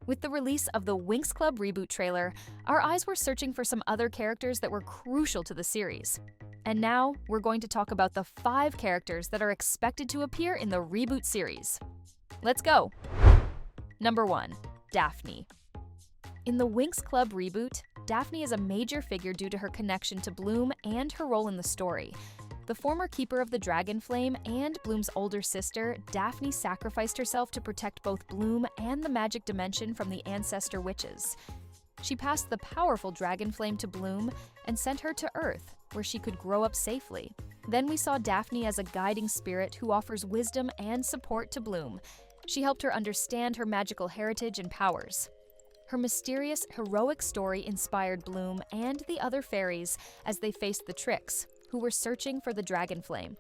With the release of the Winx Club Reboot trailer, our eyes were searching for some other characters that were crucial to the series. And now, we're going to talk about the 5 characters that are expected to appear in the Reboot series. Let's go! Number 1. Daphne. In the Winx Club Reboot, Daphne is a major figure due to her connection to Bloom and her role in the story. The former keeper of the Dragon Flame and Bloom's older sister, Daphne sacrificed herself to protect both Bloom and the magic dimension from the ancestor witches. She passed the powerful Dragon Flame to Bloom and sent her to Earth, where she could grow up safely. Then we saw Daphne as a guiding spirit who offers wisdom and support to Bloom. She helped her understand her magical heritage and powers. Her mysterious, heroic story inspired Bloom and the other fairies as they faced the Tricks, who were searching for the Dragon Flame.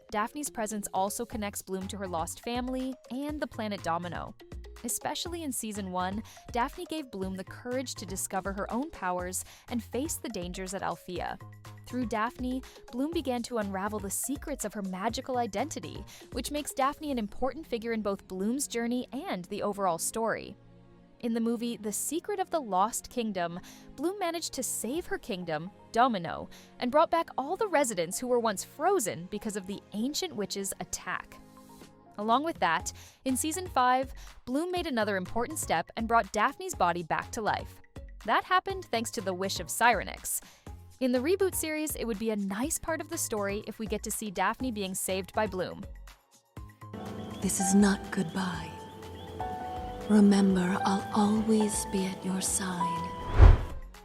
Daphne's presence also connects Bloom to her lost family and the planet Domino. Especially in Season 1, Daphne gave Bloom the courage to discover her own powers and face the dangers at Althea. Through Daphne, Bloom began to unravel the secrets of her magical identity, which makes Daphne an important figure in both Bloom's journey and the overall story. In the movie The Secret of the Lost Kingdom, Bloom managed to save her kingdom, Domino, and brought back all the residents who were once frozen because of the ancient witches' attack. Along with that, in Season 5, Bloom made another important step and brought Daphne's body back to life. That happened thanks to the wish of Syrinx. In the Reboot series, it would be a nice part of the story if we get to see Daphne being saved by Bloom. This is not goodbye. Remember, I'll always be at your side.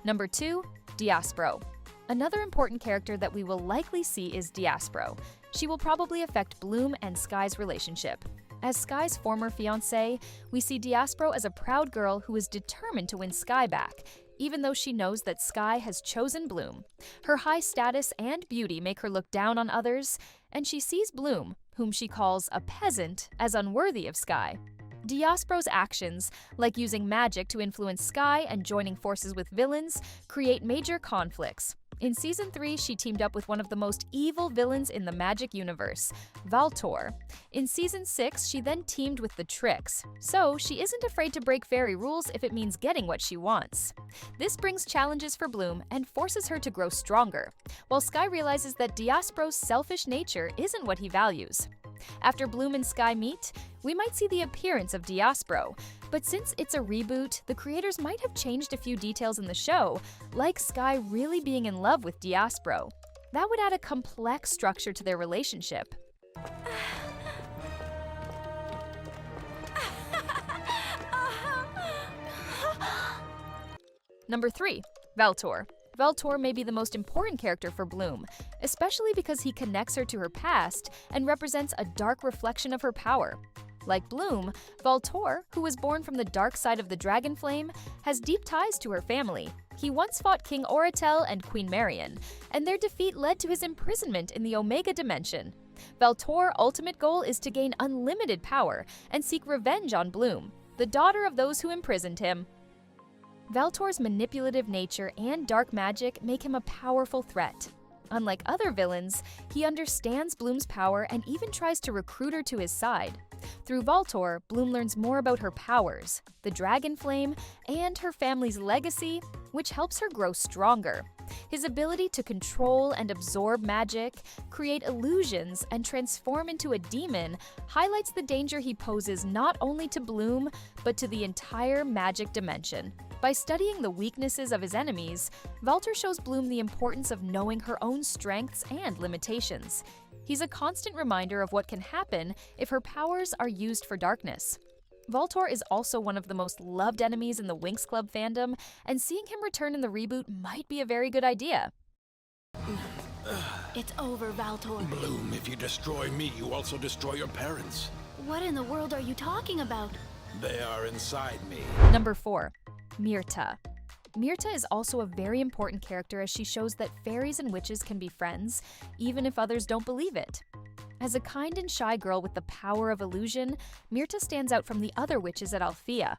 Number 2. Diaspro. Another important character that we will likely see is Diaspro. She will probably affect Bloom and Sky's relationship. As Sky's former fiancé, we see Diaspro as a proud girl who is determined to win Sky back, even though she knows that Sky has chosen Bloom. Her high status and beauty make her look down on others, and she sees Bloom, whom she calls a peasant, as unworthy of Sky. Diaspro's actions, like using magic to influence Sky and joining forces with villains, create major conflicts. In Season 3, she teamed up with one of the most evil villains in the magic universe, Valtor. In Season 6, she then teamed with the Tricks, so she isn't afraid to break fairy rules if it means getting what she wants. This brings challenges for Bloom and forces her to grow stronger, while Sky realizes that Diaspro's selfish nature isn't what he values. After Bloom and Sky meet, we might see the appearance of Diaspro, but since it's a reboot, the creators might have changed a few details in the show, like Sky really being in love with Diaspro. That would add a complex structure to their relationship. Number 3. Valtor. Valtor may be the most important character for Bloom, especially because he connects her to her past and represents a dark reflection of her power. Like Bloom, Valtor, who was born from the dark side of the Dragon Flame, has deep ties to her family. He once fought King Oratel and Queen Marion, and their defeat led to his imprisonment in the Omega Dimension. Valtor's ultimate goal is to gain unlimited power and seek revenge on Bloom, the daughter of those who imprisoned him. Valtor's manipulative nature and dark magic make him a powerful threat. Unlike other villains, he understands Bloom's power and even tries to recruit her to his side. Through Valtor, Bloom learns more about her powers, the Dragon Flame, and her family's legacy, which helps her grow stronger. His ability to control and absorb magic, create illusions, and transform into a demon highlights the danger he poses not only to Bloom, but to the entire magic dimension. By studying the weaknesses of his enemies, Valtor shows Bloom the importance of knowing her own strengths and limitations. He's a constant reminder of what can happen if her powers are used for darkness. Valtor is also one of the most loved enemies in the Winx Club fandom, and seeing him return in the reboot might be a very good idea. It's over, Valtor. Bloom, if you destroy me, you also destroy your parents. What in the world are you talking about? They are inside me. Number 4. Myrta. Myrta is also a very important character as she shows that fairies and witches can be friends, even if others don't believe it. As a kind and shy girl with the power of illusion, Myrta stands out from the other witches at Althea.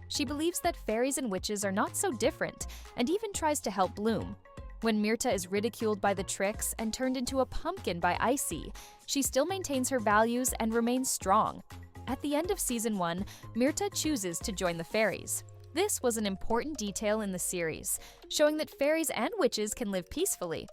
She believes that fairies and witches are not so different, and even tries to help Bloom. When Myrta is ridiculed by the Tricks and turned into a pumpkin by Icy, she still maintains her values and remains strong. At the end of Season 1, Myrta chooses to join the fairies. This was an important detail in the series, showing that fairies and witches can live peacefully.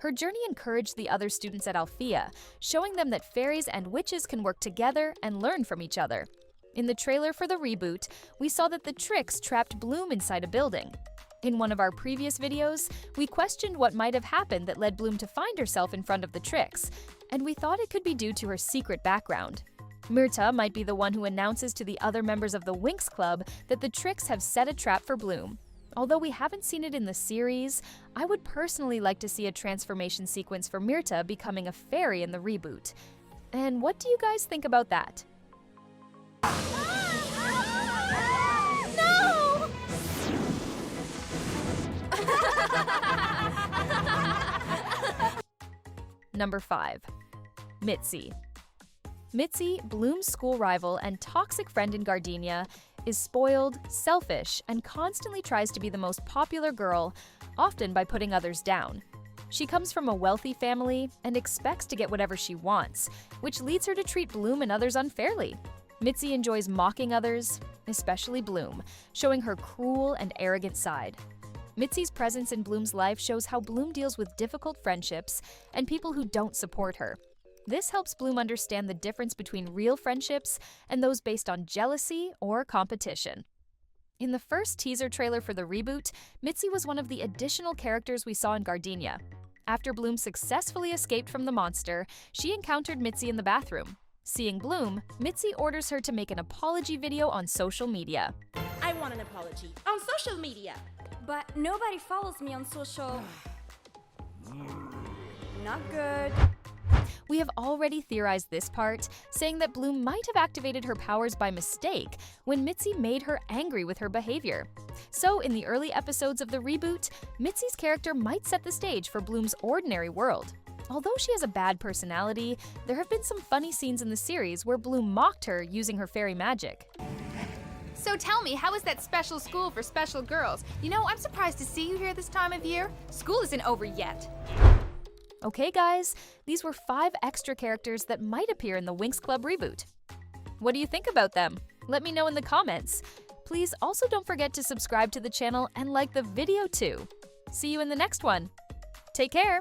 Her journey encouraged the other students at Althea, showing them that fairies and witches can work together and learn from each other. In the trailer for the reboot, we saw that the Tricks trapped Bloom inside a building. In one of our previous videos, we questioned what might have happened that led Bloom to find herself in front of the Tricks, and we thought it could be due to her secret background. Myrta might be the one who announces to the other members of the Winx Club that the Tricks have set a trap for Bloom. Although we haven't seen it in the series, I would personally like to see a transformation sequence for Myrta becoming a fairy in the reboot. And what do you guys think about that? No! Number 5. Mitzi. Mitzi, Bloom's school rival and toxic friend in Gardenia, is spoiled, selfish, and constantly tries to be the most popular girl, often by putting others down. She comes from a wealthy family and expects to get whatever she wants, which leads her to treat Bloom and others unfairly. Mitzi enjoys mocking others, especially Bloom, showing her cruel and arrogant side. Mitzi's presence in Bloom's life shows how Bloom deals with difficult friendships and people who don't support her. This helps Bloom understand the difference between real friendships and those based on jealousy or competition. In the first teaser trailer for the reboot, Mitzi was one of the additional characters we saw in Gardenia. After Bloom successfully escaped from the monster, she encountered Mitzi in the bathroom. Seeing Bloom, Mitzi orders her to make an apology video on social media. I want an apology on social media. But nobody follows me on social. Not good. We have already theorized this part, saying that Bloom might have activated her powers by mistake when Mitzi made her angry with her behavior. So in the early episodes of the reboot, Mitzi's character might set the stage for Bloom's ordinary world. Although she has a bad personality, there have been some funny scenes in the series where Bloom mocked her using her fairy magic. So tell me, how is that special school for special girls? You know, I'm surprised to see you here this time of year. School isn't over yet. Okay guys, these were 5 extra characters that might appear in the Winx Club reboot. What do you think about them? Let me know in the comments. Please also don't forget to subscribe to the channel and like the video too. See you in the next one. Take care!